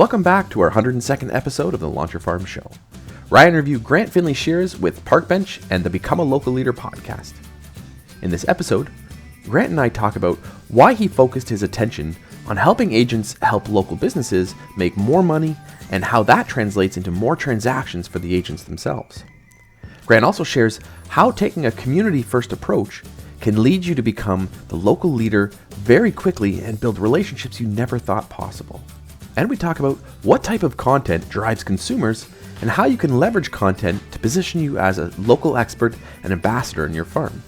Welcome back to our 102nd episode of the Launch Your Farm Show, where I interview Grant Findlay-Shirras with Parkbench and the Become a Local Leader podcast. In this episode, Grant and I talk about why he focused his attention on helping agents help local businesses make more money and how that translates into more transactions for the agents themselves. Grant also shares how taking a community-first approach can lead you to become the local leader very quickly and build relationships you never thought possible. And we talk about what type of content drives consumers and how you can leverage content to position you as a local expert and ambassador in your farm.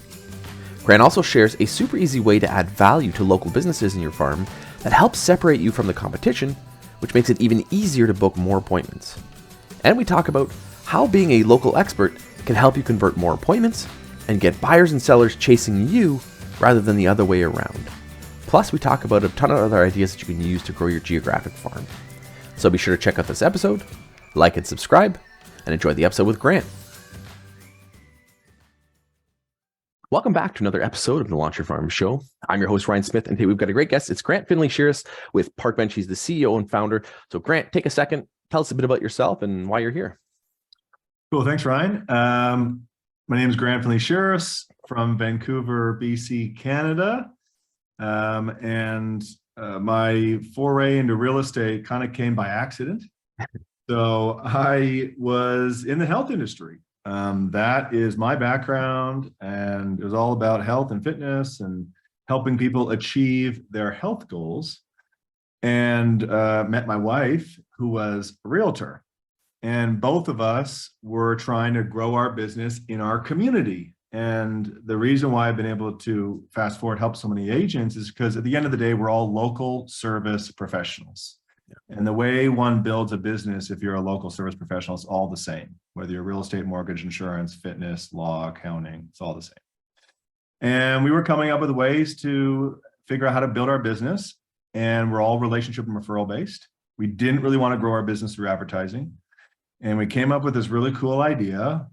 Grant also shares a super easy way to add value to local businesses in your farm that helps separate you from the competition, which makes it even easier to book more appointments. And we talk about how being a local expert can help you convert more appointments and get buyers and sellers chasing you rather than the other way around. Plus, we talk about a ton of other ideas that you can use to grow your geographic farm. So be sure to check out this episode, like and subscribe, and enjoy the episode with Grant. Welcome back to another episode of the Launch Your Farm Show. I'm your host, Ryan Smith, and today we've got a great guest. It's Grant Findlay-Shirras with Parkbench. He's the CEO and founder. So Grant, take a second, tell us a bit about yourself and why you're here. Cool, thanks, Ryan. My name is Grant Findlay-Shirras from Vancouver, BC, Canada. My foray into real estate kind of came by accident. So I was in the health industry. That is my background, and it was all about health and fitness and helping people achieve their health goals. And met my wife, who was a realtor. And both of us were trying to grow our business in our community. And the reason why I've been able to fast forward help so many agents is because at the end of the day, we're all local service professionals. Yeah. And the way one builds a business, if you're a local service professional, it's all the same, whether you're real estate, mortgage, insurance, fitness, law, accounting, it's all the same. And we were coming up with ways to figure out how to build our business. And we're all relationship and referral based. We didn't really want to grow our business through advertising. And we came up with this really cool idea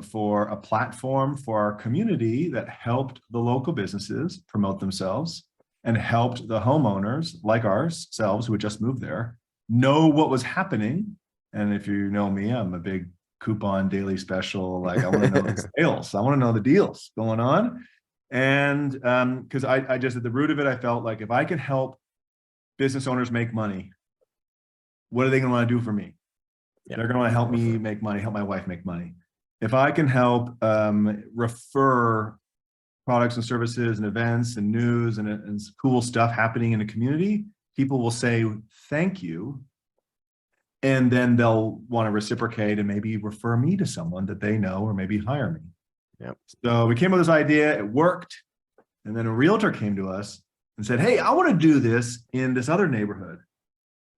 for a platform for our community that helped the local businesses promote themselves and helped the homeowners like ourselves who had just moved there know what was happening. And if you know me, I'm a big coupon daily special. Like, I want to know the sales. I want to know the deals going on. And because I just, at the root of it, I felt like if I can help business owners make money, what are they going to want to do for me? Yeah. They're going to want to help me make money, help my wife make money. If I can help refer products and services and events and news and cool stuff happening in a community, people will say thank you. And then they'll want to reciprocate and maybe refer me to someone that they know or maybe hire me. Yep. So we came up with this idea, it worked. And then a realtor came to us and said, hey, I want to do this in this other neighborhood.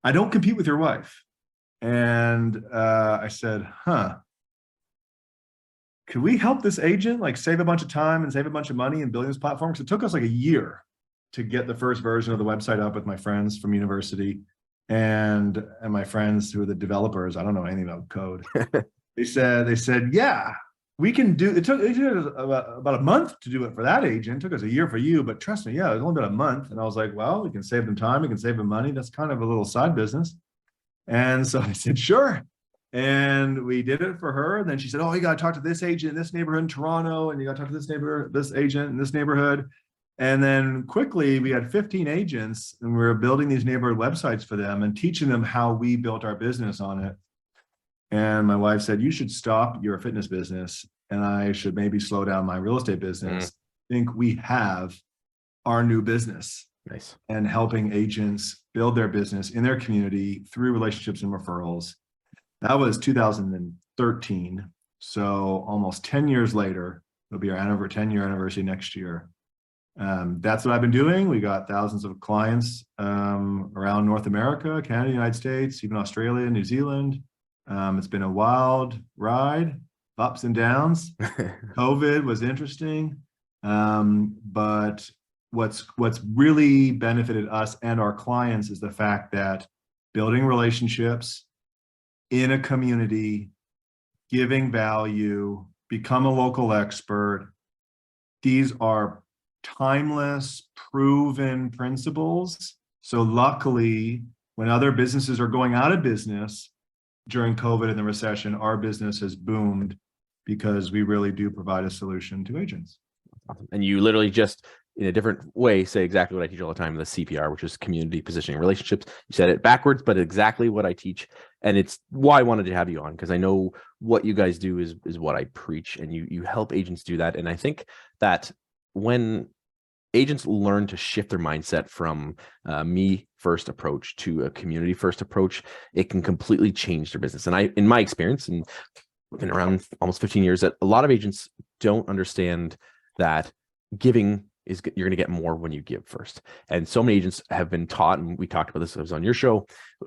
I don't compete with your wife. And I said, could we help this agent like save a bunch of time and save a bunch of money in building this platform? Because it took us like a year to get the first version of the website up with my friends from university and my friends who are the developers. I don't know anything about code. They said, yeah, we can do. It took about a month to do it for that agent. It took us a year for you, but trust me, yeah, it was only about a month. And I was like, well, we can save them time, we can save them money. That's kind of a little side business. And so I said, sure. And we did it for her. And then she said, oh, you got to talk to this agent in this neighborhood in Toronto. And you got to talk to this agent in this neighborhood. And then quickly we had 15 agents and we were building these neighborhood websites for them and teaching them how we built our business on it. And my wife said, you should stop your fitness business and I should maybe slow down my real estate business. I think we have our new business. Nice. And helping agents build their business in their community through relationships and referrals. That was 2013. So almost 10 years later, it'll be our 10-year anniversary next year. That's what I've been doing. We got thousands of clients around North America, Canada, United States, even Australia, New Zealand. It's been a wild ride, ups and downs. COVID was interesting. But what's really benefited us and our clients is the fact that building relationships in a community, giving value, become a local expert. These are timeless, proven principles. So luckily, When other businesses are going out of business during COVID and the recession, our business has boomed because we really do provide a solution to agents. Awesome. And you literally just, in a different way, say exactly what I teach all the time, the CPR, which is community positioning relationships. You said it backwards, but exactly what I teach. And it's why I wanted to have you on, because I know what you guys do is what I preach, and you help agents do that. And I think that when agents learn to shift their mindset from me first approach to a community first approach, it can completely change their business. And in my experience, and I've been around almost 15 years, that a lot of agents don't understand that giving is, you're going to get more when you give first. And so many agents have been taught, and we talked about this, I was on your show,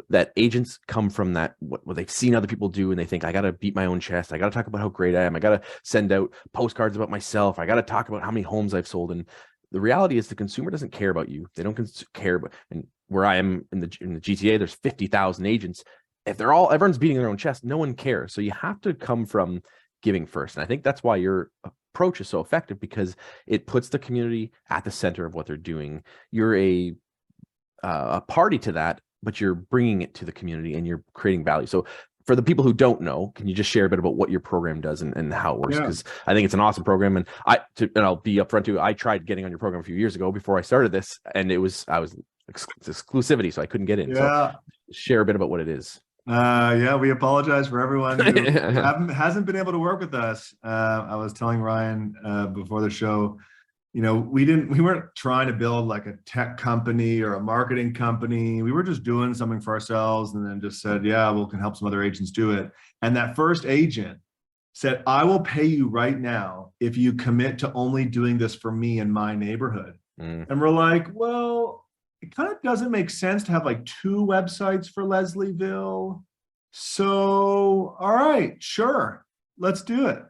that agents come from that, what they've seen other people do, and they think, I got to beat my own chest. I got to talk about how great I am. I got to send out postcards about myself. I got to talk about how many homes I've sold. And the reality is the consumer doesn't care about you. They don't care about, and where I am in the GTA, there's 50,000 agents. If everyone's beating their own chest, no one cares. So you have to come from giving first. And I think that's why your approach is so effective, because it puts the community at the center of what they're doing. You're a party to that, but you're bringing it to the community and you're creating value. So for the people who don't know, can you just share a bit about what your program does and how it works? Because I think it's an awesome program. And I'll be upfront too. I tried getting on your program a few years ago before I started this, and I was exclusivity, so I couldn't get in. Yeah. So share a bit about what it is. We apologize for everyone who hasn't been able to work with us. I was telling Ryan before the show, we weren't trying to build like a tech company or a marketing company. We were just doing something for ourselves, and then just said, we can help some other agents do it. And that first agent said, I will pay you right now if you commit to only doing this for me in my neighborhood. And we're like, well, it kind of doesn't make sense to have like 2 websites for Leslieville. So, all right, sure, let's do it.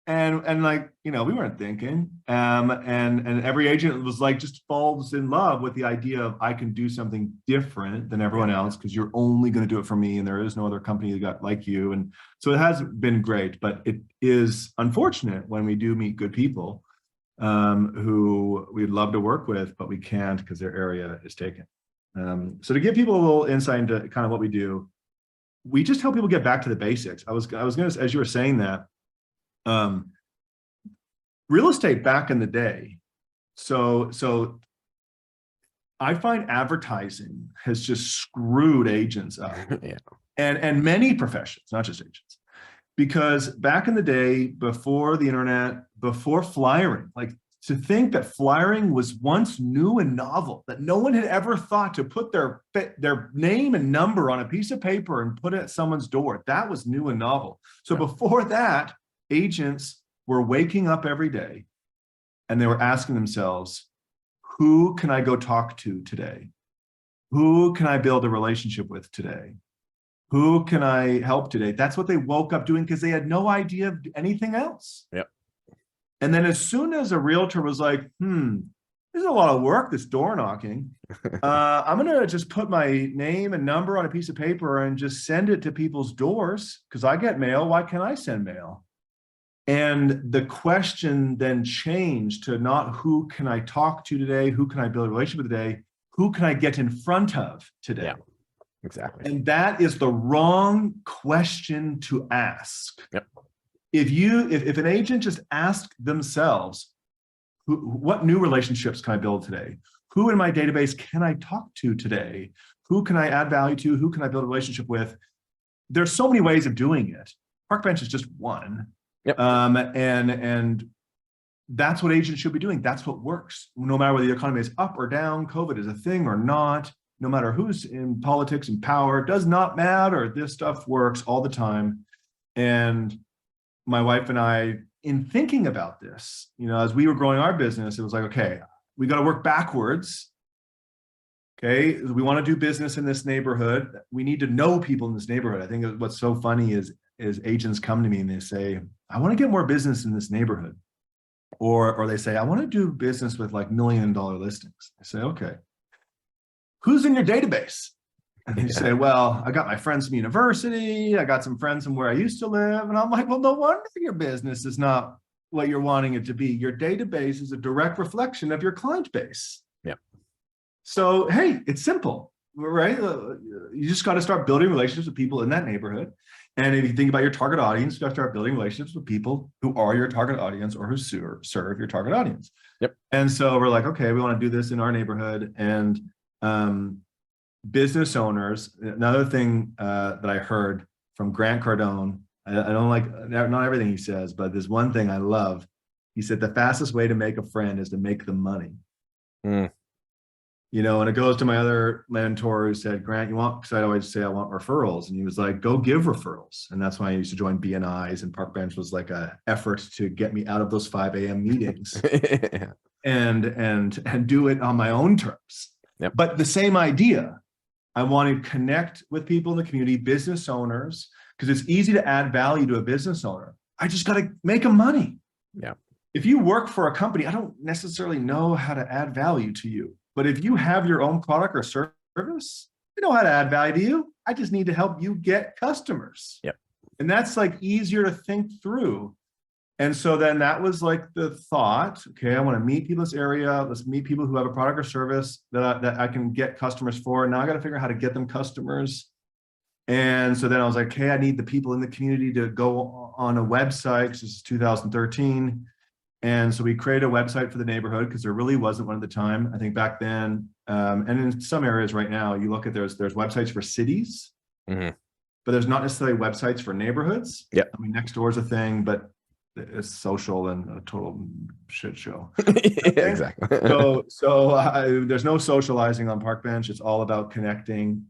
And like, we weren't thinking. And every agent was like, just falls in love with the idea of, I can do something different than everyone else because you're only going to do it for me, and there is no other company that got like you. And so it has been great, but it is unfortunate when we do meet good people who we'd love to work with, but we can't because their area is taken. So to give people a little insight into kind of what we do, we just help people get back to the basics. I was going to, as you were saying that, real estate back in the day. So I find advertising has just screwed agents up. And many professions, not just agents. Because back in the day, before the internet, before flyering, like to think that flyering was once new and novel, that no one had ever thought to put their name and number on a piece of paper and put it at someone's door, that was new and novel. So before that, agents were waking up every day and they were asking themselves, who can I go talk to today? Who can I build a relationship with today? Who can I help today? That's what they woke up doing because they had no idea of anything else. Yep. And then as soon as a realtor was like, there's a lot of work, this door knocking. I'm going to just put my name and number on a piece of paper and just send it to people's doors because I get mail. Why can't I send mail? And the question then changed to not who can I talk to today? Who can I build a relationship with today? Who can I get in front of today? Yeah. Exactly. And that is the wrong question to ask. Yep. If an agent just asked themselves, what new relationships can I build today? Who in my database can I talk to today? Who can I add value to? Who can I build a relationship with? There's so many ways of doing it. Parkbench is just one. Yep. And that's what agents should be doing. That's what works. No matter whether the economy is up or down, COVID is a thing or not. No matter who's in politics and power, does not matter. This stuff works all the time. And my wife and I, in thinking about this, as we were growing our business, it was like, okay, we got to work backwards. Okay, we want to do business in this neighborhood. We need to know people in this neighborhood. I think what's so funny is agents come to me and they say, I want to get more business in this neighborhood. Or they say, I want to do business with like $1 million listings. I say, okay. Who's in your database? And they say, well, I got my friends from university. I got some friends from where I used to live. And I'm like, well, no wonder your business is not what you're wanting it to be. Your database is a direct reflection of your client base. Yeah. So, hey, it's simple. right? You just got to start building relationships with people in that neighborhood. And if you think about your target audience, you got to start building relationships with people who are your target audience or who serve your target audience. Yep. And so we're like, okay, we want to do this in our neighborhood. And business owners, another thing that I heard from Grant Cardone, I don't like, not everything he says, but there's one thing I love. He said, the fastest way to make a friend is to make them money. Mm. You know, and it goes to my other mentor who said, Grant, you want, because I always say I want referrals. And he was like, go give referrals. And that's why I used to join BNIs, and Parkbench was like a effort to get me out of those 5 a.m. meetings and do it on my own terms. Yep. But the same idea, I want to connect with people in the community, business owners, because it's easy to add value to a business owner. I just got to make them money. Yeah. If you work for a company, I don't necessarily know how to add value to you. But if you have your own product or service, I know how to add value to you. I just need to help you get customers. Yep. And that's like easier to think through. And so then that was like the thought, okay, I want to meet people in this area. Let's meet people who have a product or service that I can get customers for. Now I got to figure out how to get them customers. And so then I was like, okay, I need the people in the community to go on a website, because this is 2013. And so we created a website for the neighborhood, because there really wasn't one at the time. I think back then, and in some areas right now, you look at there's websites for cities, but there's not necessarily websites for neighborhoods. Yeah. I mean, next door is a thing, but it's social and a total shit show. Exactly. So there's no socializing on Parkbench. It's all about connecting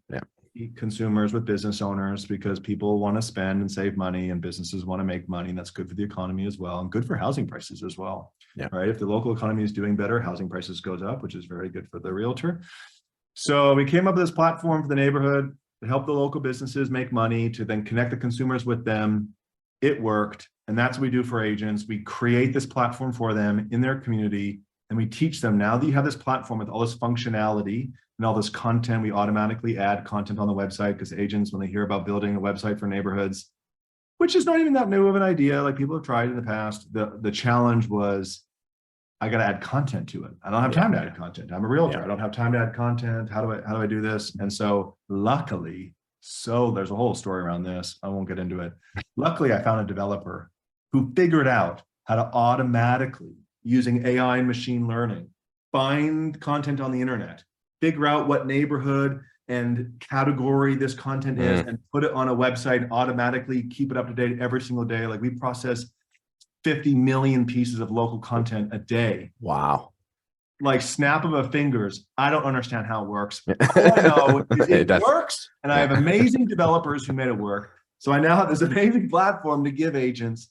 consumers with business owners, because people want to spend and save money, and businesses want to make money, and that's good for the economy as well, and good for housing prices as well. Yeah. Right. If the local economy is doing better, housing prices goes up, which is very good for the realtor. So we came up with this platform for the neighborhood to help the local businesses make money, to then connect the consumers with them. It worked. And that's what we do for agents. We create this platform for them in their community, and we teach them, now that you have this platform with all this functionality and all this content, we automatically add content on the website, because agents, when they hear about building a website for neighborhoods, which is not even that new of an idea, like people have tried in the past, the challenge was, I got to add content to it. I don't have time to add content. I'm a realtor. I don't have time to add content. How do I do this? And so luckily, there's a whole story around this. I won't get into it. Luckily, I found a developer who figured out how to automatically, using AI and machine learning, find content on the internet, figure out what neighborhood and category this content is, and put it on a website, automatically keep it up to date every single day. Like, we process 50 million pieces of local content a day. Wow. Like, snap of a fingers. I don't understand how it works. All I know is it works, and I have amazing developers who made it work. So I now have this amazing platform to give agents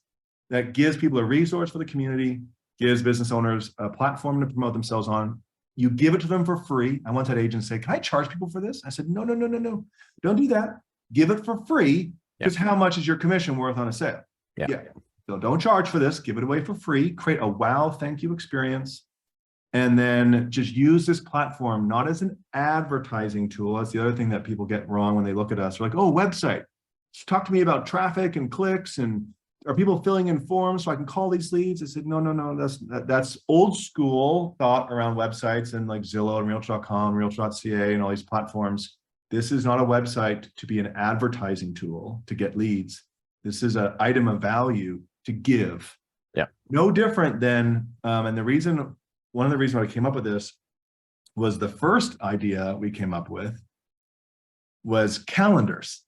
that gives people a resource for the community, gives business owners a platform to promote themselves on. You give it to them for free. I once had agents say, can I charge people for this? I said, no. Don't do that. Give it for free, because how much is your commission worth on a sale? Yeah. So don't charge for this. Give it away for free. Create a wow, thank you experience. And then just use this platform, not as an advertising tool. That's the other thing that people get wrong when they look at us. They're like, oh, website. Just talk to me about traffic and clicks, and are people filling in forms so I can call these leads? I said, no, that's old school thought around websites and like Zillow and Realtor.com, Realtor.ca, and all these platforms. This is not a website to be an advertising tool to get leads. This is an item of value to give. Yeah. No different than, and one of the reasons I came up with this was, the first idea we came up with was calendars.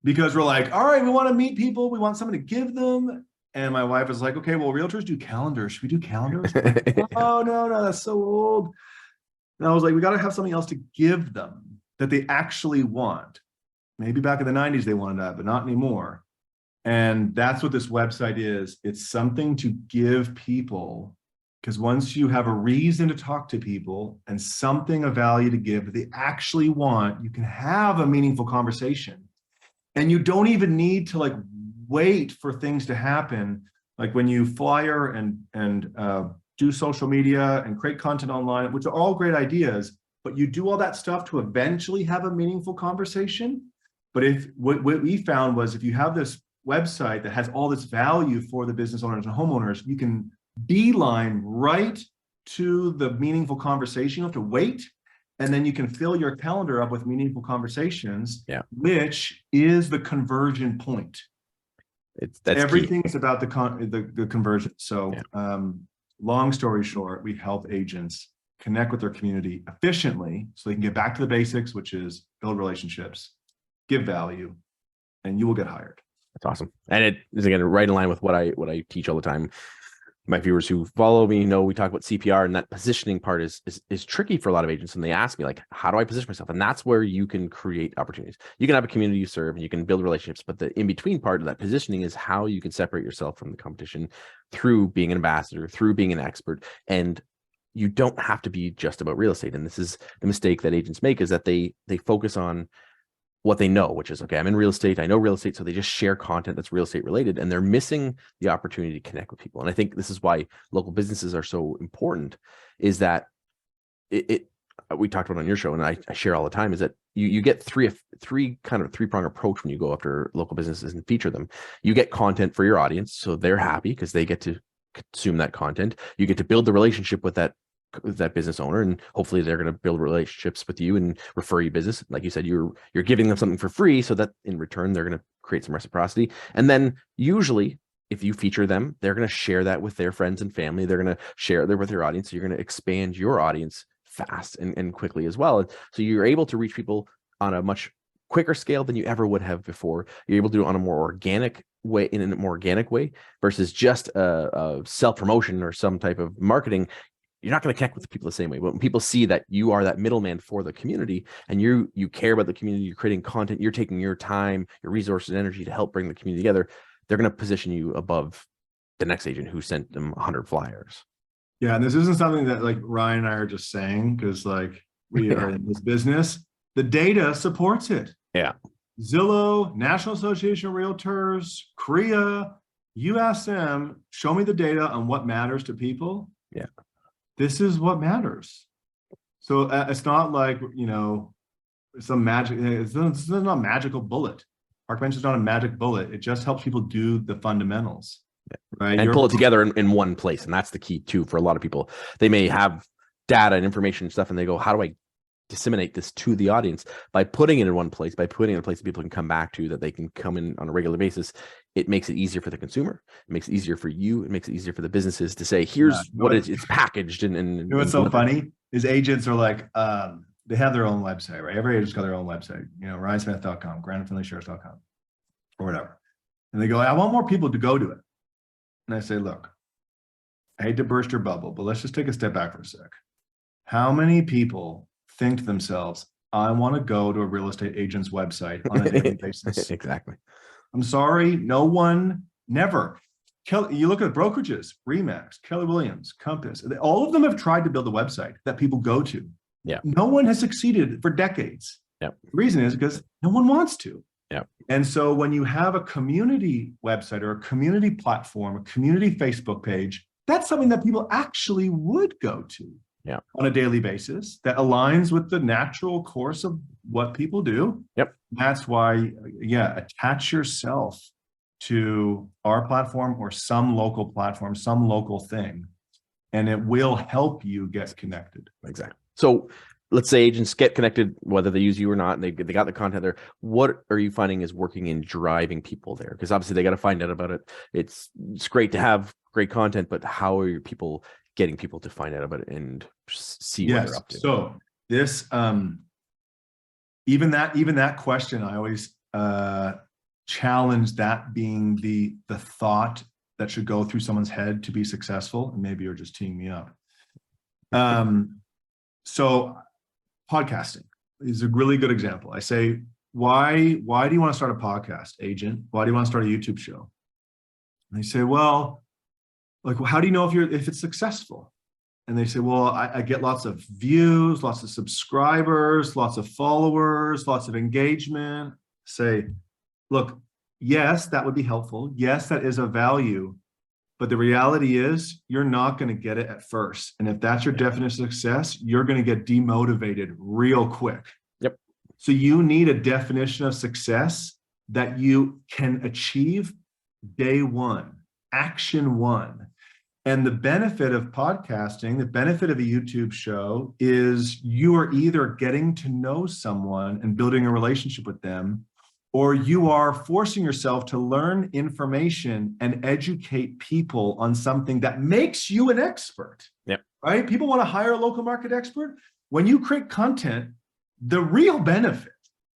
Because we're like, all right, we want to meet people. We want someone to give them. And my wife was like, okay, well, realtors do calendars. Should we do calendars? Like, oh, no, that's so old. And I was like, we got to have something else to give them that they actually want. Maybe back in the 90s, they wanted that, but not anymore. And that's what this website is. It's something to give people, because once you have a reason to talk to people and something of value to give that they actually want, you can have a meaningful conversation. And you don't even need to like wait for things to happen. Like when you flyer and do social media and create content online, which are all great ideas, but you do all that stuff to eventually have a meaningful conversation. But what we found was, if you have this website that has all this value for the business owners and homeowners, you can beeline right to the meaningful conversation. You don't have to wait. And then you can fill your calendar up with meaningful conversations, Yeah. which is the conversion point. That's everything key. is about the conversion. So long story short, we help agents connect with their community efficiently so they can get back to the basics, which is build relationships, give value, and you will get hired. That's awesome. And it is, again, right in line with what I teach all the time. My viewers who follow me know we talk about CPR, and that positioning part is tricky for a lot of agents. And they ask me, like, how do I position myself? And that's where you can create opportunities. You can have a community you serve and you can build relationships, but the in-between part of that positioning is how you can separate yourself from the competition through being an ambassador, through being an expert. And you don't have to be just about real estate. And this is the mistake that agents make, is that they focus on what they know, which is, okay, I'm in real estate, I know real estate, so they just share content that's real estate related, and they're missing the opportunity to connect with people. And I think this is why local businesses are so important, is that we talked about on your show, and I share all the time, is that you get three kind of three-pronged approach when you go after local businesses and feature them. You get content for your audience, so they're happy because they get to consume that content. You get to build the relationship with that business owner, and hopefully they're going to build relationships with you and refer you business. Like you said, you're giving them something for free, so that in return they're going to create some reciprocity. And then usually, if you feature them, they're going to share that with their friends and family. They're going to share it with their audience. So you're going to expand your audience fast and quickly as well. So you're able to reach people on a much quicker scale than you ever would have before. You're able to do it on a more organic way, in a more organic way, versus just a self-promotion or some type of marketing. You're not going to connect with people the same way. But when people see that you are that middleman for the community, and you care about the community, you're creating content, you're taking your time, your resources, and energy to help bring the community together, they're going to position you above the next agent who sent them 100 flyers. Yeah, and this isn't something that like Ryan and I are just saying because like we are in this business. The data supports it. Yeah. Zillow, National Association of Realtors, CREA, you ask them, show me the data on what matters to people. Yeah. This is what matters. So it's not like, some magic, it's not a magical bullet. Parkbench is not a magic bullet. It just helps people do the fundamentals. Right? And pull it together in one place. And that's the key too, for a lot of people. They may have data and information and stuff, and they go, how do I disseminate this to the audience? By putting it in one place, by putting it in a place that people can come back to, that they can come in on a regular basis. It makes it easier for the consumer. It makes it easier for you. It makes it easier for the businesses to say, here's what it's packaged. And what's so funny is agents are like, they have their own website, right? Every agent's got their own website, ryansmith.com, grantfindlay-shirras.com, or whatever. And they go, I want more people to go to it. And I say, look, I hate to burst your bubble, but let's just take a step back for a sec. How many people think to themselves, I want to go to a real estate agent's website on a daily basis? Exactly. I'm sorry, no one, never. You look at brokerages, Remax, Keller Williams, Compass, all of them have tried to build a website that people go to. Yeah. No one has succeeded for decades. Yeah. The reason is because no one wants to. Yeah. And so when you have a community website or a community platform, a community Facebook page, that's something that people actually would go to on a daily basis, that aligns with the natural course of what people do. Yep. That's why, attach yourself to our platform or some local platform, some local thing, and it will help you get connected. Exactly. So let's say agents get connected, whether they use you or not, and they got the content there. What are you finding is working in driving people there? Because obviously they got to find out about it. It's great to have great content, but how are your people getting people to find out about it and see what they're up to? So this, even that question, I always challenge that being the thought that should go through someone's head to be successful. And maybe you're just teeing me up. So podcasting is a really good example. I say, why do you want to start a podcast, agent? Why do you want to start a YouTube show? And they say, well, like, how do you know if it's successful? And they say, well, I get lots of views, lots of subscribers, lots of followers, lots of engagement. Say, look, yes, that would be helpful. Yes, that is of value. But the reality is you're not going to get it at first. And if that's your definition of success, you're going to get demotivated real quick. Yep. So you need a definition of success that you can achieve day one, action one. And the benefit of podcasting, the benefit of a YouTube show is you are either getting to know someone and building a relationship with them, or you are forcing yourself to learn information and educate people on something that makes you an expert. Yep. Right? People want to hire a local market expert. When you create content, the real benefit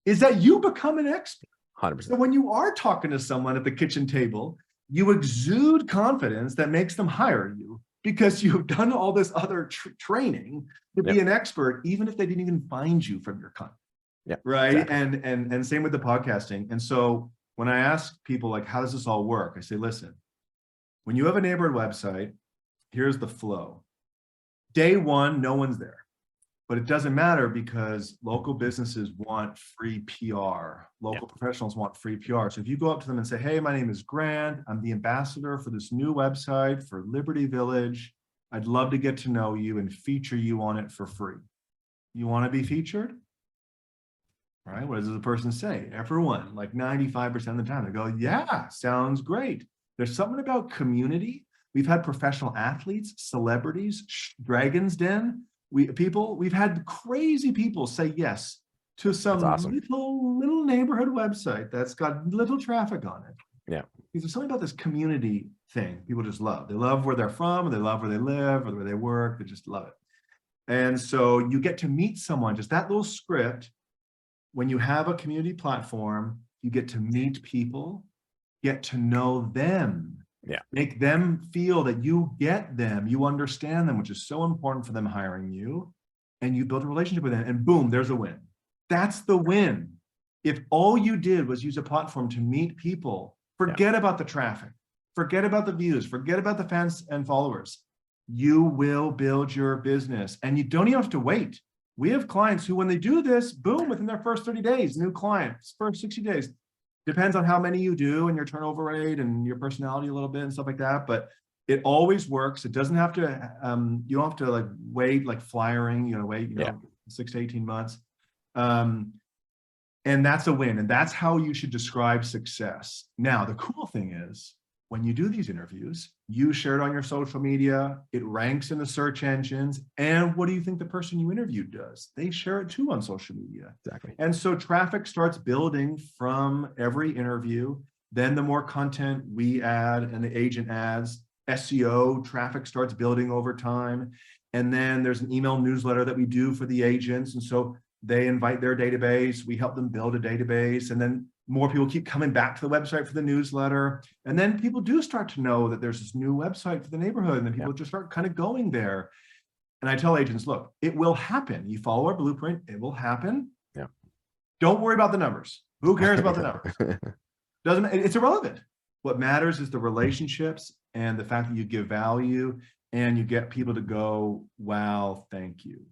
is that you become an expert. 100%. So when you are talking to someone at the kitchen table, you exude confidence that makes them hire you because you've done all this other training to be an expert, even if they didn't even find you from your content. Yeah. Right. Exactly. And same with the podcasting. And so when I ask people, like, how does this all work? I say, listen, when you have a neighborhood website, here's the flow. Day one, no one's there. But it doesn't matter because local businesses want free PR. Local professionals want free PR. So if you go up to them and say, hey, my name is Grant. I'm the ambassador for this new website for Liberty Village. I'd love to get to know you and feature you on it for free. You want to be featured? All right. What does the person say? Everyone, like 95% of the time, they go, yeah, sounds great. There's something about community. We've had professional athletes, celebrities, Dragon's Den. We've had crazy people say yes to some little neighborhood website that's got little traffic on it. Yeah. Because there's something about this community thing people just love. They love where they're from, and they love where they live, or where they work. They just love it. And so you get to meet someone, just that little script. When you have a community platform, you get to meet people, get to know them. Yeah. Make them feel that you get them, you understand them, which is so important for them hiring you, and you build a relationship with them, and boom, there's a win. That's the win. If all you did was use a platform to meet people, forget about the traffic, forget about the views, forget about the fans and followers. You will build your business, and you don't even have to wait. We have clients who, when they do this, boom, within their first 30 days, new clients, first 60 days. Depends on how many you do and your turnover rate and your personality a little bit and stuff like that. But it always works. It doesn't have to, you don't have to like wait, like flyering, you know, wait, 6 to 18 months. And that's a win. And that's how you should describe success. Now, the cool thing is, when you do these interviews, you share it on your social media, it ranks in the search engines. And what do you think the person you interviewed does? They share it too on social media. Exactly. And so traffic starts building from every interview. Then the more content we add and the agent adds, SEO traffic starts building over time. And then there's an email newsletter that we do for the agents. And so they invite their database, we help them build a database, and then more people keep coming back to the website for the newsletter. And then people do start to know that there's this new website for the neighborhood, and then people just start kind of going there. And I tell agents, look, it will happen. You follow our blueprint, it will happen. Yeah. Don't worry about the numbers. Who cares about the numbers? It's irrelevant. What matters is the relationships and the fact that you give value and you get people to go, wow, thank you.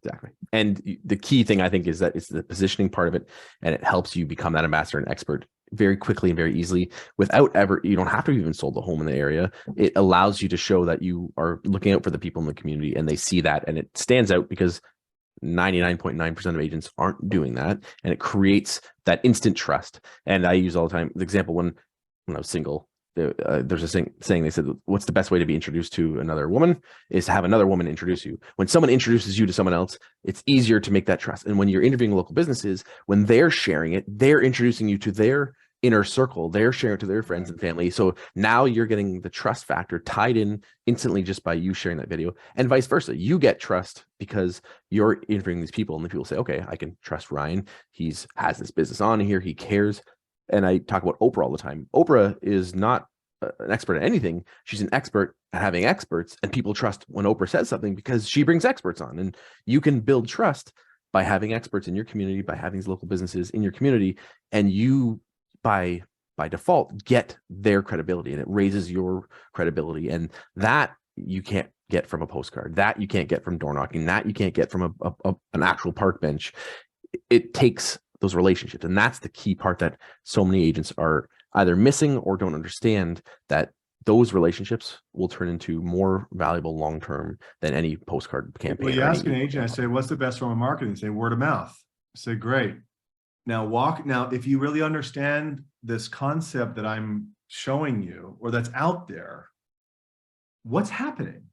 Exactly. And the key thing, I think, is that it's the positioning part of it, and it helps you become that ambassador and expert very quickly and very easily without ever, you don't have to even sold a home in the area. It allows you to show that you are looking out for the people in the community, and they see that, and it stands out because 99.9% of agents aren't doing that, and it creates that instant trust. And I use all the time the example when I was single. There's a saying, they said, what's the best way to be introduced to another woman is to have another woman introduce you. When someone introduces you to someone else, it's easier to make that trust. And when you're interviewing local businesses, when they're sharing it, they're introducing you to their inner circle, they're sharing it to their friends and family. So now you're getting the trust factor tied in instantly just by you sharing that video, and vice versa. You get trust because you're interviewing these people, and the people say, okay, I can trust Ryan. Has this business on here. He cares. And I talk about Oprah all the time. Oprah is not an expert at anything. She's an expert at having experts, and people trust when Oprah says something because she brings experts on. And you can build trust by having experts in your community, by having these local businesses in your community, and you by default get their credibility, and it raises your credibility. And that you can't get from a postcard, that you can't get from door knocking, that you can't get from an actual park bench. It takes those relationships. And that's the key part that so many agents are either missing or don't understand, that those relationships will turn into more valuable long-term than any postcard campaign. Well, you ask an agent, I say, what's the best form of marketing? They say word of mouth. I say, great. Now, if you really understand this concept that I'm showing you, or that's out there, what's happening?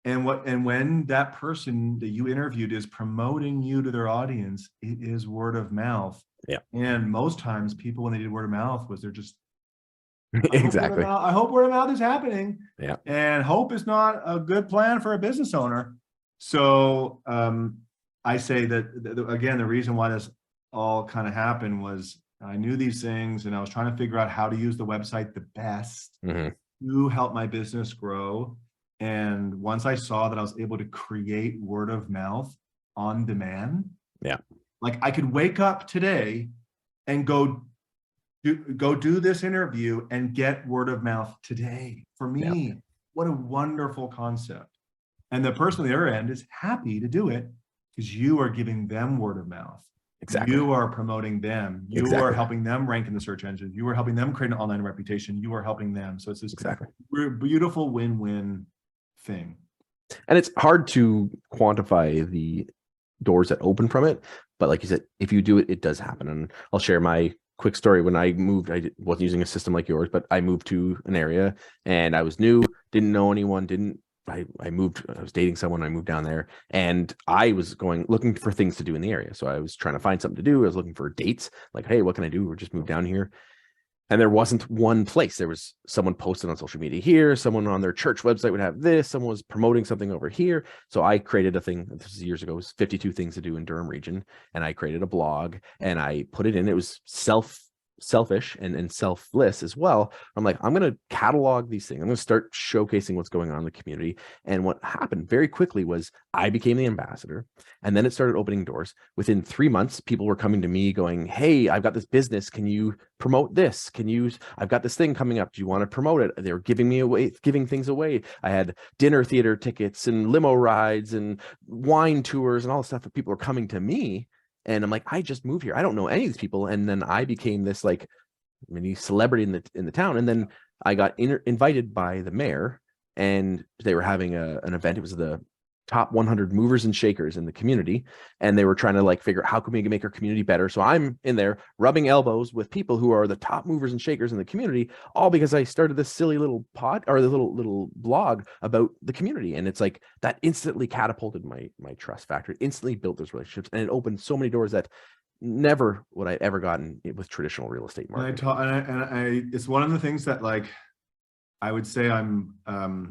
And when that person that you interviewed is promoting you to their audience, it is word of mouth. Yeah. And most times people, when they did word of mouth, was they're just, Exactly. I hope word of mouth is happening. Yeah. And hope is not a good plan for a business owner. So I say that, again, the reason why this all kind of happened was I knew these things and I was trying to figure out how to use the website the best to help my business grow. And once I saw that I was able to create word of mouth on demand, Yeah. like I could wake up today and go do this interview and get word of mouth today. For me, what a wonderful concept. And the person on the other end is happy to do it because you are giving them word of mouth. Exactly. You are promoting them. You are helping them rank in the search engine. You are helping them create an online reputation. You are helping them. So it's this beautiful win-win thing. And it's hard to quantify the doors that open from it. But like you said, if you do it, it does happen. And I'll share my quick story. When I moved, I wasn't using a system like yours, but I moved to an area and I was new, didn't know anyone, I moved, I was dating someone, I moved down there and I was looking for things to do in the area. So I was trying to find something to do. I was looking for dates, like, hey, what can I do? We're just moved down here. And there wasn't one place. There was someone posted on social media here, someone on their church website would have this, someone was promoting something over here. So I created a thing, this was years ago, it was 52 things to do in Durham region. And I created a blog and I put it in. It was selfish and selfless as well. I'm like, I'm going to catalog these things. I'm going to start showcasing what's going on in the community. And what happened very quickly was I became the ambassador and then it started opening doors. Within 3 months, people were coming to me going, hey, I've got this business. Can you promote this? I've got this thing coming up. Do you want to promote it? They were giving things away. I had dinner theater tickets and limo rides and wine tours and all the stuff that people were coming to me. And I'm like, I just moved here. I don't know any of these people. And then I became this like mini celebrity in the town. And then I got invited by the mayor and they were having an event. It was the top 100 movers and shakers in the community. And they were trying to like figure out how can we make our community better. So I'm in there rubbing elbows with people who are the top movers and shakers in the community, all because I started this silly little the little blog about the community. And it's like that instantly catapulted my trust factor, instantly built those relationships. And it opened so many doors that never would I ever gotten with traditional real estate marketing. And it's one of the things that like, I would say I'm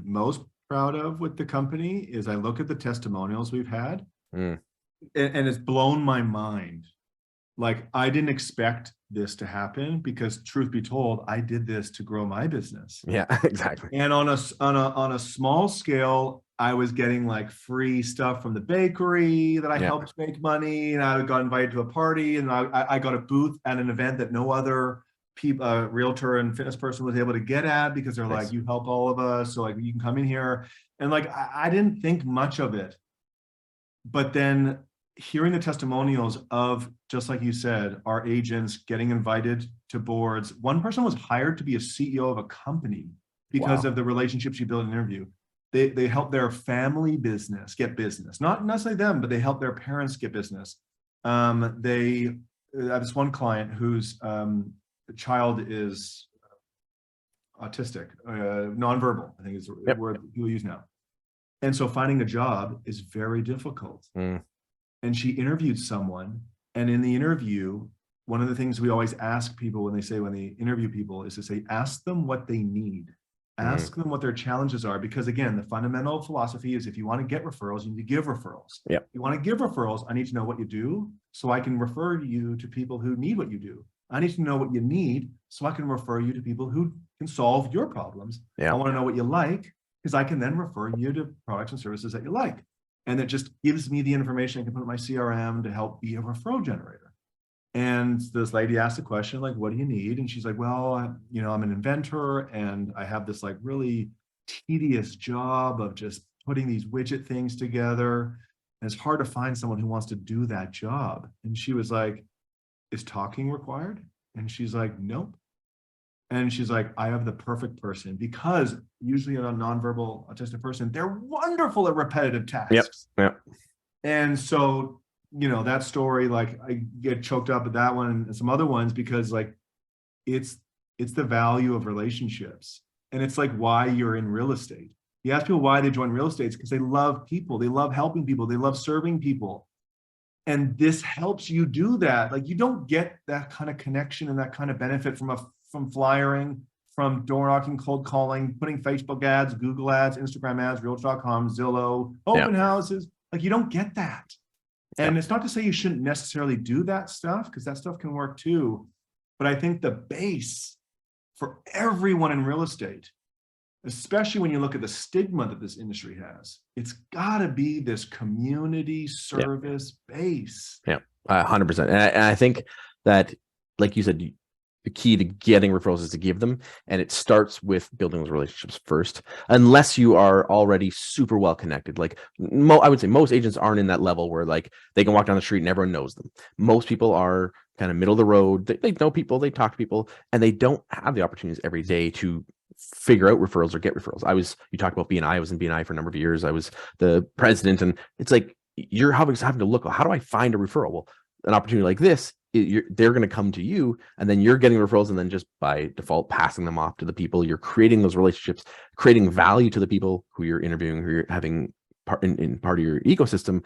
most proud of with the company is I look at the testimonials we've had and it's blown my mind. Like I didn't expect this to happen because truth be told, I did this to grow my business. Yeah, exactly. And on a small scale, I was getting like free stuff from the bakery that I helped make money. And I got invited to a party and I got a booth at an event that no other realtor and fitness person was able to get at because they're like, you help all of us. So like, you can come in here. And like, I didn't think much of it, but then hearing the testimonials of, just like you said, our agents getting invited to boards. One person was hired to be a CEO of a company because of the relationships you build in an interview. They help their family business get business, not necessarily them, but they help their parents get business. I have this one client whose child is autistic, nonverbal, I think is the word people use now. And so finding a job is very difficult. And she interviewed someone, and in the interview, one of the things we always ask people when they interview people is to say, ask them what they need. Ask them what their challenges are. Because again, the fundamental philosophy is if you want to get referrals, you need to give referrals. If you want to give referrals, I need to know what you do so I can refer you to people who need what you do. I need to know what you need so I can refer you to people who can solve your problems. I want to know what you like because I can then refer you to products and services that you like. And it just gives me the information I can put in my CRM to help be a referral generator. And this lady asked a question like, what do you need? And she's like, well, I'm an inventor and I have this like really tedious job of just putting these widget things together. And it's hard to find someone who wants to do that job. And she was like, is talking required? And she's like, nope. And she's like, I have the perfect person, because usually a nonverbal autistic person, they're wonderful at repetitive tasks. And so, that story, like I get choked up at that one and some other ones because like it's the value of relationships. And it's like why you're in real estate. You ask people why they join real estate, because they love people. They love helping people. They love serving people. And this helps you do that. Like, you don't get that kind of connection and that kind of benefit from flyering, from door knocking, cold calling, putting Facebook ads, Google ads, Instagram ads, Realtor.com, Zillow, open houses. Like, you don't get that. And it's not to say you shouldn't necessarily do that stuff, because that stuff can work too. But I think the base for everyone in real estate, especially when you look at the stigma that this industry has, it's got to be this community service base. Yeah, 100%. And I think that, like you said, the key to getting referrals is to give them, and it starts with building those relationships first. Unless you are already super well connected, like I would say most agents aren't in that level where like they can walk down the street and everyone knows them. Most people are kind of middle of the road. They know people, they talk to people, and they don't have the opportunities every day to figure out referrals or get referrals. You talked about BNI. I was in BNI for a number of years. I was the president, and it's like you're having to look, how do I find a referral? Well, an opportunity like this, they're going to come to you, and then you're getting referrals, and then just by default passing them off to the people. You're creating those relationships, creating value to the people who you're interviewing, who you're having part of your ecosystem,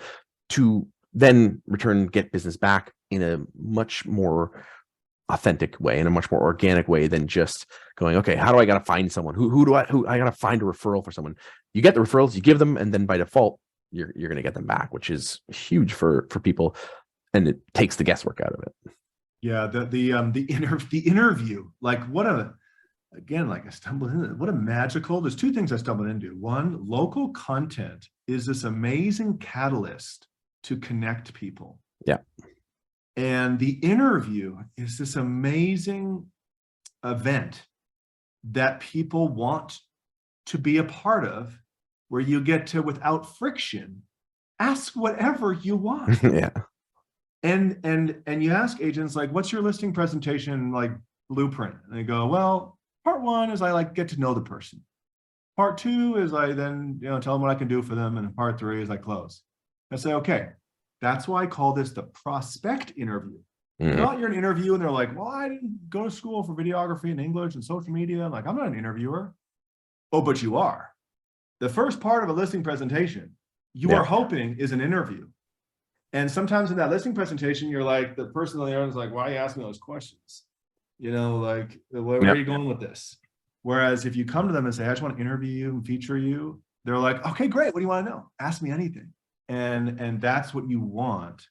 to then get business back in a much more authentic way, in a much more organic way than just going, okay, how do I got to find someone? Who I got to find a referral for someone? You get the referrals, you give them, and then by default, you're going to get them back, which is huge for people. And it takes the guesswork out of it. Yeah, the interview, like I stumbled into what a magical. There's two things I stumbled into. One, local content is this amazing catalyst to connect people. Yeah, and the interview is this amazing event that people want to be a part of, where you get to, without friction, ask whatever you want. yeah. And you ask agents, like, what's your listing presentation like blueprint? And they go, well, part one is I like get to know the person. Part two is I then tell them what I can do for them, and part three is I close. I say, okay, that's why I call this the prospect interview. Not you're an interview and they're like, well, I didn't go to school for videography and English and social media. I'm like, I'm not an interviewer. Oh, but you are. The first part of a listing presentation, you are hoping is an interview. And sometimes in that listing presentation, you're like, the person on the other is like, why are you asking those questions? Like, where are you going with this? Whereas if you come to them and say, I just want to interview you and feature you, they're like, okay, great. What do you want to know? Ask me anything. And that's what you want.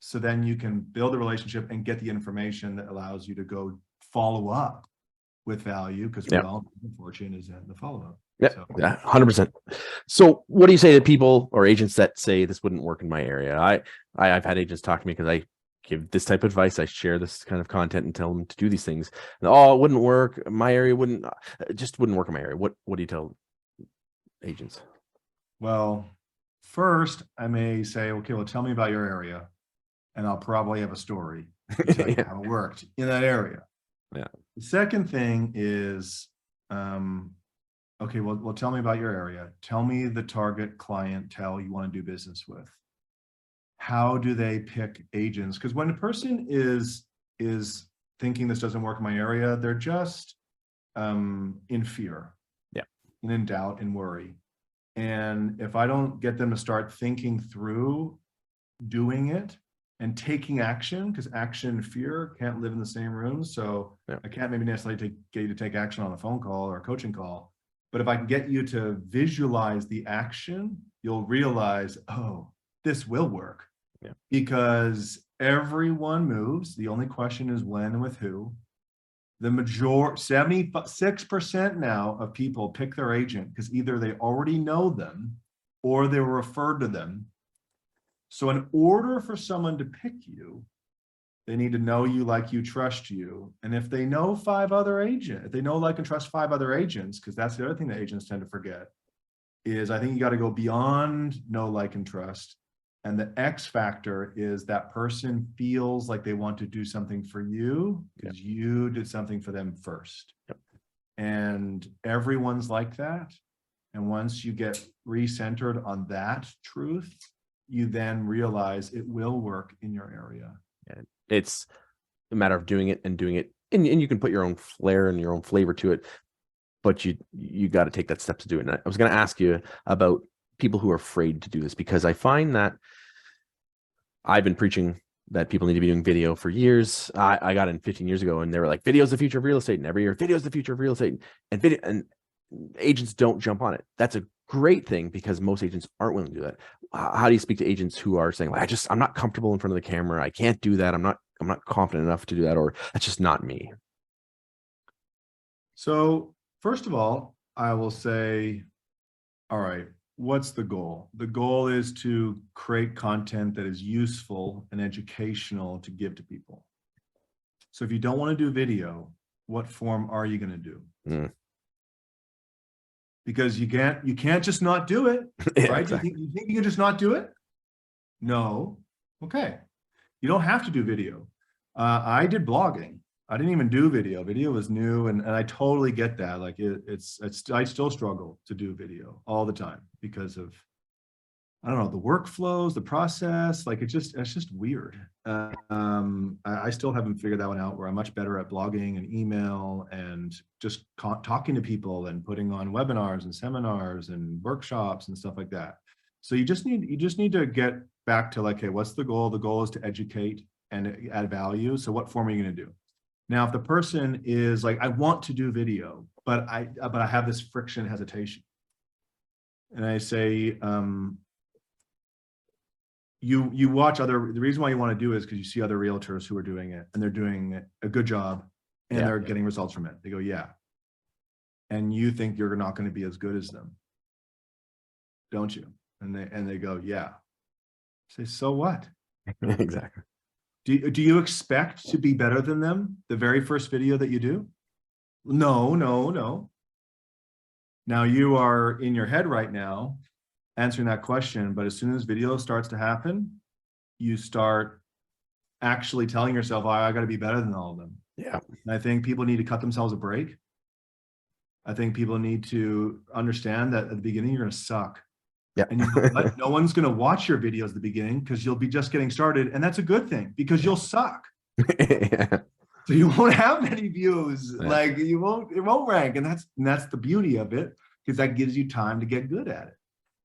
So then you can build a relationship and get the information that allows you to go follow up with value, because fortune is in the follow-up. Yeah, 100%. So what do you say to people or agents that say this wouldn't work in my area? I've had agents talk to me because I give this type of advice. I share this kind of content and tell them to do these things. And, it wouldn't work. My area wouldn't work in my area. What do you tell agents? Well, first I may say, okay, well, tell me about your area, and I'll probably have a story to tell you how it worked in that area. Yeah. The second thing is, okay, well, tell me about your area. Tell me the target clientele you want to do business with. How do they pick agents? Because when a person is thinking this doesn't work in my area, they're just in fear, and in doubt and worry. And if I don't get them to start thinking through doing it and taking action, because action and fear can't live in the same room. So I can't maybe necessarily get you to take action on a phone call or a coaching call. But if I can get you to visualize the action, you'll realize, oh, this will work. Because everyone moves. The only question is when and with who. The 76% now of people pick their agent because either they already know them or they were referred to them. So in order for someone to pick you, they need to know you, like you, trust you. And if they know 5 other agents, if they know, like, and trust 5 other agents, because that's the other thing that agents tend to forget, is I think you got to go beyond know, like, and trust. And the X factor is that person feels like they want to do something for you because you did something for them first. And everyone's like that. And once you get recentered on that truth, you then realize it will work in your area. And it's a matter of doing it, and you can put your own flair and your own flavor to it. but you got to take that step to do it. And I was going to ask you about people who are afraid to do this, because I find that I've been preaching that people need to be doing video for years. I got in 15 years ago, and they were like, "Video is the future of real estate," and every year, "Video is the future of real estate," and agents don't jump on it. That's a great thing, because most agents aren't willing to do that. How do you speak to agents who are saying, like, I'm not comfortable in front of the camera. I can't do that. I'm not confident enough to do that, or that's just not me. So first of all, I will say, all right, what's the goal? The goal is to create content that is useful and educational to give to people. So if you don't want to do video, what form are you going to do? Because you can't just not do it, Yeah, right? exactly. You think you can just not do it? No. Okay. You don't have to do video. I did blogging. I didn't even do video. Video was new, and I totally get that. Like I still struggle to do video all the time because of, I don't know, the workflows, the process. Like it's just weird. I still haven't figured that one out, where I'm much better at blogging and email and just talking to people and putting on webinars and seminars and workshops and stuff like that. So you just need to get back to like, hey, what's the goal? The goal is to educate and add value. So what form are you going to do? Now, if the person is like, I want to do video, but I have this friction, hesitation, and I say, you watch the reason why you want to do it is because you see other realtors who are doing it, and they're doing a good job, and they're getting results from it. They go, yeah. And you think you're not going to be as good as them, don't you? And they go, yeah. I say, so what? Exactly. Do you expect to be better than them the very first video that you do? No. Now you are in your head right now answering that question, but as soon as video starts to happen, you start actually telling yourself, oh, I got to be better than all of them. Yeah. And I think people need to cut themselves a break. I think people need to understand that at the beginning, you're going to suck. Yeah. And you know what? No one's going to watch your videos at the beginning, because you'll be just getting started. And that's a good thing, because you'll suck. Yeah. So you won't have many views. Yeah. Like it won't rank. And that's the beauty of it, because that gives you time to get good at it.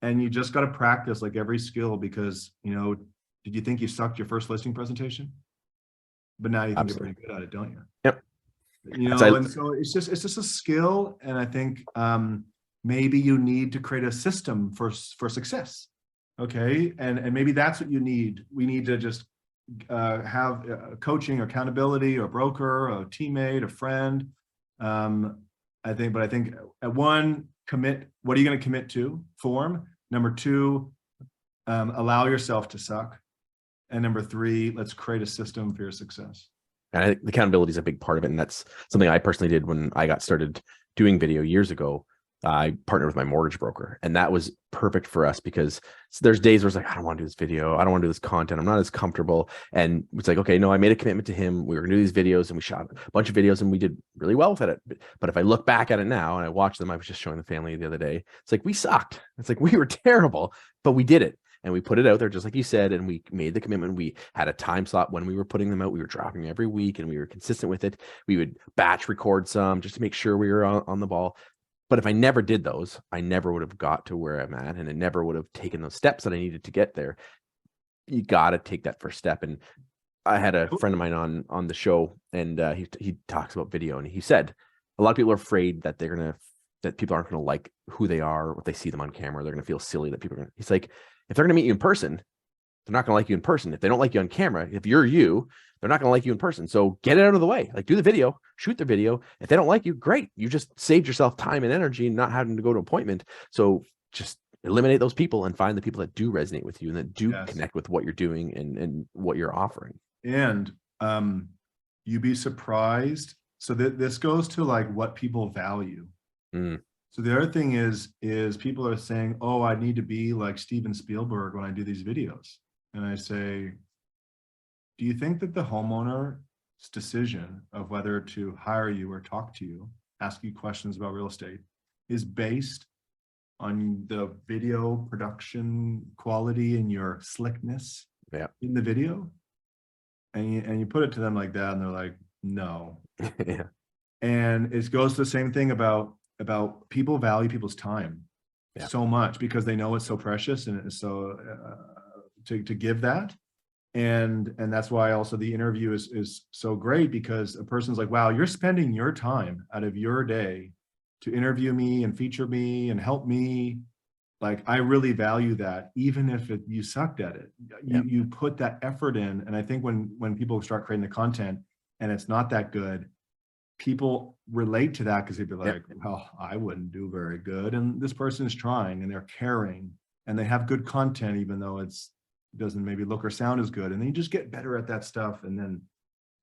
And you just got to practice like every skill, because, did you think you sucked your first listing presentation? But now you think you're pretty good at it, don't you? Yep. And so it's just a skill. And I think maybe you need to create a system for success. Okay. And maybe that's what you need. We need to just have coaching, accountability, or a broker, a teammate, a friend. I think at one, commit. What are you going to commit to? Form. Number two, allow yourself to suck. And number three, let's create a system for your success. And I think accountability is a big part of it. And that's something I personally did when I got started doing video years ago. I partnered with my mortgage broker, and that was perfect for us, because there's days where it's like, I don't want to do this video. I don't want to do this content. I'm not as comfortable. And it's like, okay, no, I made a commitment to him. We were going to do these videos, and we shot a bunch of videos, and we did really well with it. But if I look back at it now and I watch them, I was just showing the family the other day. It's like, we sucked. It's like, we were terrible, but we did it. And we put it out there, just like you said, and we made the commitment. We had a time slot when we were putting them out. We were dropping every week, and we were consistent with it. We would batch record some just to make sure we were on the ball. But if I never did those, I never would have got to where I'm at, and I never would have taken those steps that I needed to get there. You got to take that first step. And I had a friend of mine on the show, and he talks about video, and he said a lot of people are afraid that that people aren't going to like who they are, what they see them on camera. They're going to feel silly that people are going to. He's like, if they're going to meet you in person, they're not going to like you in person. If they don't like you on camera, if you're you, they're not going to like you in person. So get it out of the way. Like, do the video, shoot the video. If they don't like you, great. You just saved yourself time and energy, not having to go to an appointment. So just eliminate those people and find the people that do resonate with you and that do connect with what you're doing and what you're offering. And you'd be surprised. So this goes to like what people value. So the other thing is people are saying, oh, I need to be like Steven Spielberg when I do these videos. And I say, do you think that the homeowner's decision of whether to hire you or talk to you, ask you questions about real estate, is based on the video production quality and your slickness in the video? And you put it to them like that, and they're like, no. Yeah. And it goes to the same thing about about people value people's time so much because they know it's so precious and it's so to give that. And that's why also the interview is so great, because a person's like, wow, you're spending your time out of your day to interview me and feature me and help me. Like, I really value that, even if you sucked at it. You put that effort in. And I think when people start creating the content and it's not that good, people relate to that because they'd be like, well, I wouldn't do very good. And this person is trying and they're caring and they have good content, even though it doesn't maybe look or sound as good. And then you just get better at that stuff. And then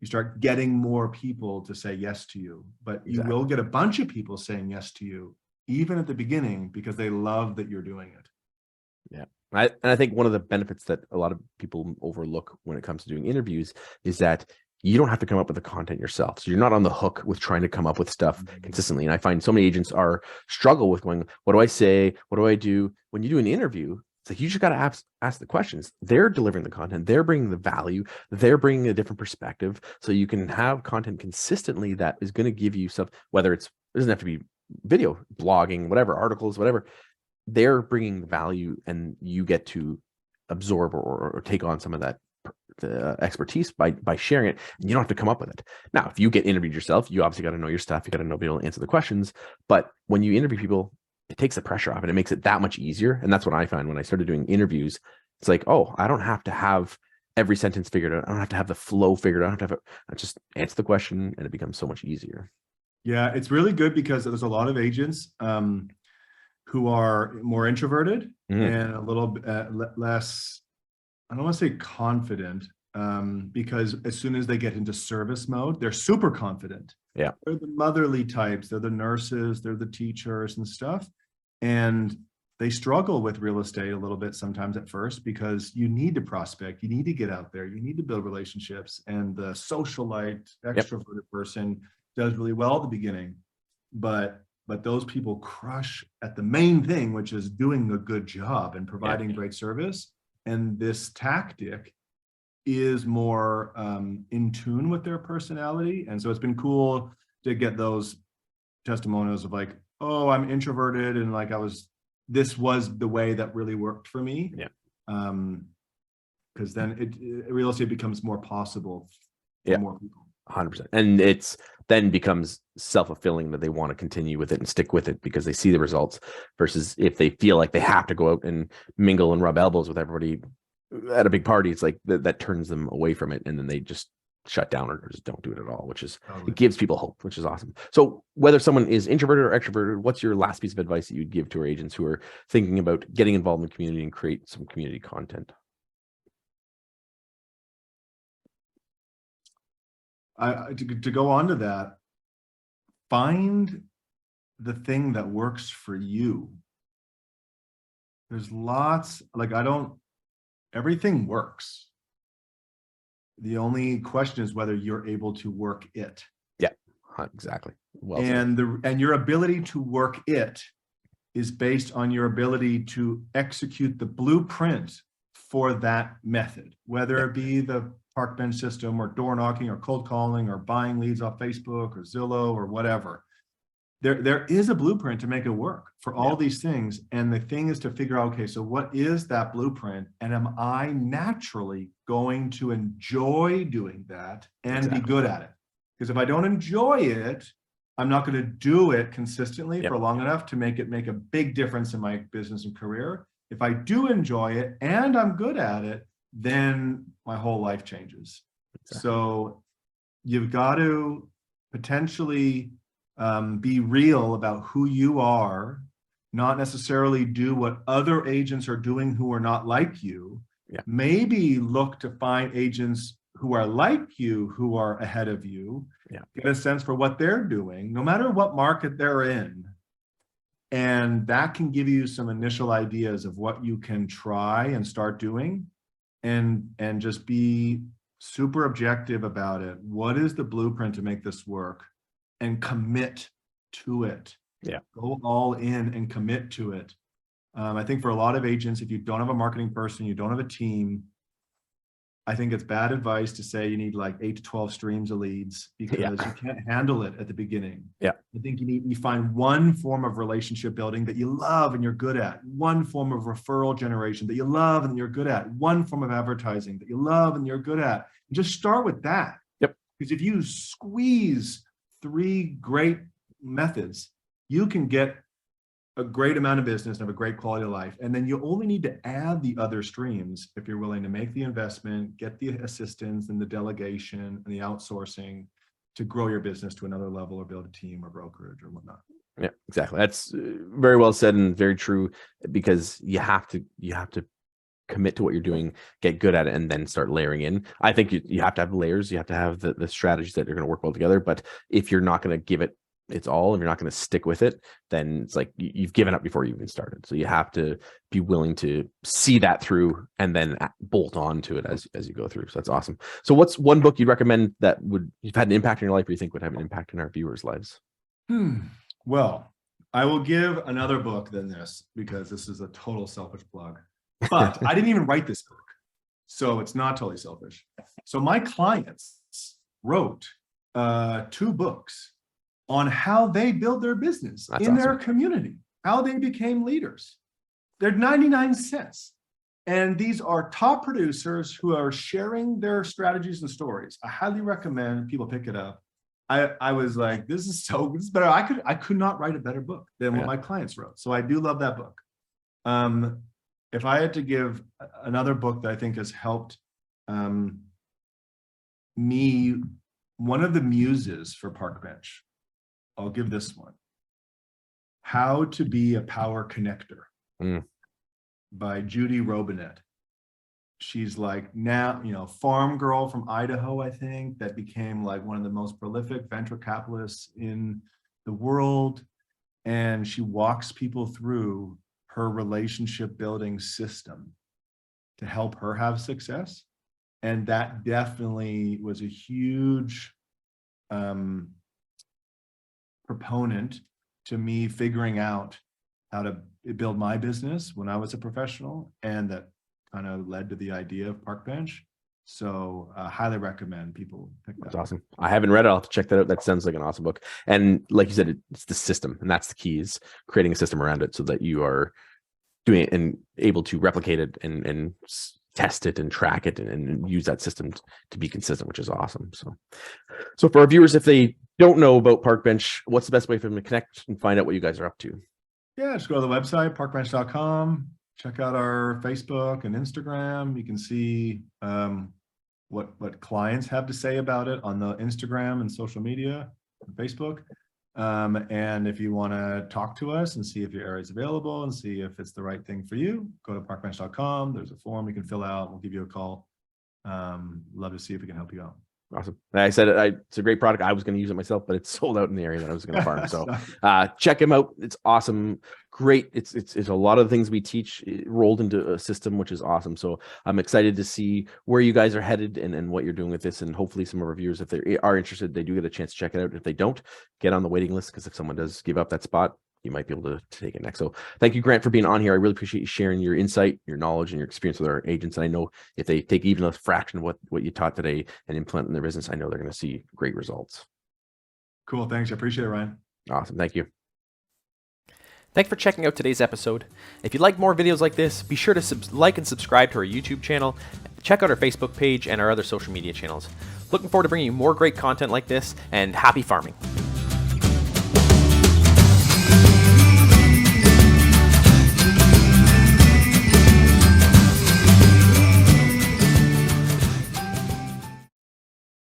you start getting more people to say yes to you. But you will get a bunch of people saying yes to you, even at the beginning, because they love that you're doing it. Yeah. I think one of the benefits that a lot of people overlook when it comes to doing interviews is that you don't have to come up with the content yourself. So you're not on the hook with trying to come up with stuff consistently. And I find so many agents struggle with going, what do I say? What do I do? When you do an interview, it's like, you just got to ask the questions. They're delivering the content. They're bringing the value. They're bringing a different perspective. So you can have content consistently that is going to give you stuff, whether it doesn't have to be video, blogging, whatever, articles, whatever. They're bringing value and you get to absorb or take on some of that expertise by sharing it, and you don't have to come up with it. Now, if you get interviewed yourself, you obviously got to know your stuff. You got to be able to answer the questions. But when you interview people, it takes the pressure off and it makes it that much easier. And that's what I find when I started doing interviews. It's like, oh, I don't have to have every sentence figured out. I don't have to have the flow figured out. I don't have to I just answer the question and it becomes so much easier. Yeah, it's really good because there's a lot of agents who are more introverted and a little bit less, I don't want to say confident, because as soon as they get into service mode, they're super confident. Yeah. They're the motherly types, they're the nurses, they're the teachers and stuff. And they struggle with real estate a little bit sometimes at first, because you need to prospect, you need to get out there, you need to build relationships. And the socialite, extroverted person does really well at the beginning. But those people crush at the main thing, which is doing a good job and providing great service. And this tactic is more in tune with their personality. And so it's been cool to get those testimonials of like, oh, I'm introverted and like this was the way that really worked for me. Yeah. Because then real estate becomes more possible for more people. 100%. And it's then becomes self-fulfilling that they want to continue with it and stick with it because they see the results, versus if they feel like they have to go out and mingle and rub elbows with everybody at a big party, it's like that turns them away from it, and then they just shut down or just don't do it at all, which is it gives people hope, which is awesome. So whether someone is introverted or extroverted, what's your last piece of advice that you'd give to our agents who are thinking about getting involved in the community and create some community content? To go on to that, find the thing that works for you. There's lots, like everything works. The only question is whether you're able to work it. Yeah, exactly. Well, and your ability to work it is based on your ability to execute the blueprint for that method, whether it be the Parkbench system or door knocking or cold calling or buying leads off Facebook or Zillow or whatever. There is a blueprint to make it work for all these things. And the thing is to figure out, okay, so what is that blueprint? And am I naturally going to enjoy doing that and be good at it? Because if I don't enjoy it, I'm not going to do it consistently for long enough to make a big difference in my business and career. If I do enjoy it and I'm good at it, then my whole life changes. So you've got to potentially be real about who you are, not necessarily do what other agents are doing who are not like you. Maybe look to find agents who are like you, who are ahead of you, get a sense for what they're doing, no matter what market they're in. And that can give you some initial ideas of what you can try and start doing, and just be super objective about it. What is the blueprint to make this work? And commit to it. Go all in and commit to it. I think for a lot of agents, if you don't have a marketing person, you don't have a team, I think it's bad advice to say you need like 8 to 12 streams of leads because you can't handle it at the beginning. Yeah. I think you find one form of relationship building that you love and you're good at, one form of referral generation that you love and you're good at, one form of advertising that you love and you're good at. And just start with that. Yep. Because if you squeeze 3 great methods, you can get a great amount of business and have a great quality of life. And then you only need to add the other streams if you're willing to make the investment, get the assistance and the delegation and the outsourcing to grow your business to another level or build a team or brokerage or whatnot. Yeah, exactly. That's very well said and very true, because you have to commit to what you're doing, get good at it, and then start layering in. I think you have to have layers. You have to have the strategies that are going to work well together. But if you're not going to give it its all, and you're not going to stick with it, then it's like you've given up before you even started. So you have to be willing to see that through and then bolt on to it as you go through. So that's awesome. So what's one book you'd recommend that you've had an impact in your life, or you think would have an impact in our viewers' lives? Well, I will give another book than this because this is a total selfish plug. But I didn't even write this book, so it's not totally selfish. So my clients wrote 2 books on how they build their business in their community, how they became leaders. They're 99 cents. And these are top producers who are sharing their strategies and stories. I highly recommend people pick it up. I was like, this is better. I could not write a better book than what my clients wrote. So I do love that book. If I had to give another book that I think has helped me, one of the muses for Parkbench, I'll give this one. How to Be a Power Connector by Judy Robinette. She's like now, farm girl from Idaho, I think, that became like one of the most prolific venture capitalists in the world. And she walks people through her relationship building system to help her have success. And that definitely was a huge proponent to me figuring out how to build my business when I was a professional, and that kind of led to the idea of Parkbench. So highly recommend people pick that up. That's awesome. I haven't read it. I'll have to check that out. That sounds like an awesome book. And like you said, it's the system, and that's the key, is creating a system around it so that you are doing it and able to replicate it and test it and track it and use that system to be consistent, which is awesome. So for our viewers, if they don't know about Parkbench, what's the best way for them to connect and find out what you guys are up to? Yeah, just go to the website, parkbench.com. Check out our Facebook and Instagram. You can see what clients have to say about it on the Instagram and social media, and Facebook. And if you want to talk to us and see if your area is available and see if it's the right thing for you, go to parkbench.com. There's a form you can fill out. We'll give you a call. Love to see if we can help you out. Awesome. I said it's a great product. I was going to use it myself, but it's sold out in the area that I was going to farm. So check him out. It's awesome. Great. It's a lot of the things we teach rolled into a system, which is awesome. So I'm excited to see where you guys are headed and what you're doing with this. And hopefully some of our viewers, if they are interested, they do get a chance to check it out. If they don't, get on the waiting list, because if someone does give up that spot, you might be able to take it next. So thank you, Grant, for being on here. I really appreciate you sharing your insight, your knowledge, and your experience with our agents. And I know if they take even a fraction of what you taught today and implement in their business, I know they're going to see great results. Cool. Thanks. I appreciate it, Ryan. Awesome. Thank you. Thanks for checking out today's episode. If you'd like more videos like this, be sure to like and subscribe to our YouTube channel. Check out our Facebook page and our other social media channels. Looking forward to bringing you more great content like this, and happy farming.